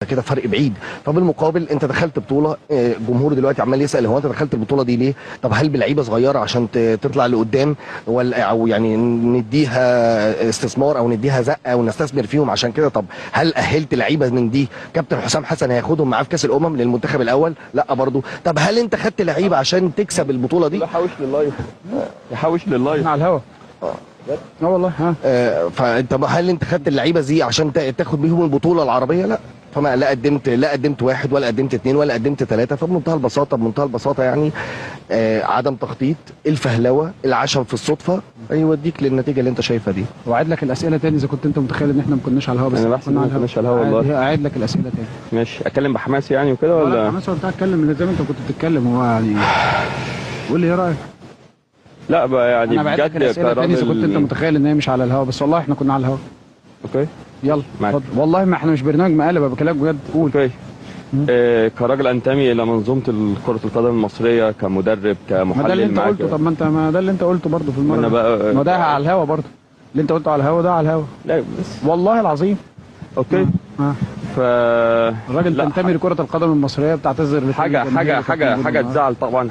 كده فرق بعيد. فبالمقابل انت دخلت بطوله، الجمهور دلوقتي عمال يسال هو انت دخلت البطوله دي ليه؟ طب هل بلعيبه صغيره عشان تطلع لقدام، ولا او يعني نديها استثمار او نديها زقه ونستثمر فيهم عشان كده؟ طب هل اهلت لعيبه من دي كابتن حسام حسن هياخدهم معاه في كاس الامم للمنتخب الاول؟ لا برضه. طب هل انت خدت لعيبه عشان تكسب البطوله دي؟ يحوش لللايف، يحوش لللايف على الهوا. والله. فانت هل انت خدت اللعيبه دي عشان تاخد بيهم البطوله العربيه؟ لا. فما لا قدمت واحد ولا قدمت اثنين ولا قدمت ثلاثه. بمنتهى البساطه يعني عدم تخطيط، الفهلوه، العشم في الصدفه يوديك للنتيجه اللي انت شايفها دي. واعيد لك الاسئله تاني اذا كنت انت متخيل ان احنا ما كناش على الهوا، بس انا بحسب ما كناش على الهوا والله. اعيد لك الاسئله تاني. ماشي. اتكلم بحماس يعني وكده ولا حماس؟ ولا اتكلم زي ما انت كنت بتتكلم. هو يعني قول لي ايه رايك؟ لا بقى يعني انا بعيد لك الاسئله تاني اذا كنت انت متخيل ان هي مش على الهوا، بس والله احنا كنا على الهوا. اوكي يلا اتفضل. والله ما احنا مش برنامج مقالب، بكلمك بجد. قول. اوكي. كراجل انتمي الى منظومه كره القدم المصريه، كمدرب، كمحلل، ما ده اللي انت قلته. طب ما ده اللي انت قلته برضه في المره. انا بقى ما ده على الهوا برضه. اللي انت قلته على الهوا ده على الهوا. لا بس والله العظيم. اوكي. الراجل تنتمي لكره القدم المصريه، بتعتذر حاجه تزعل طبعا.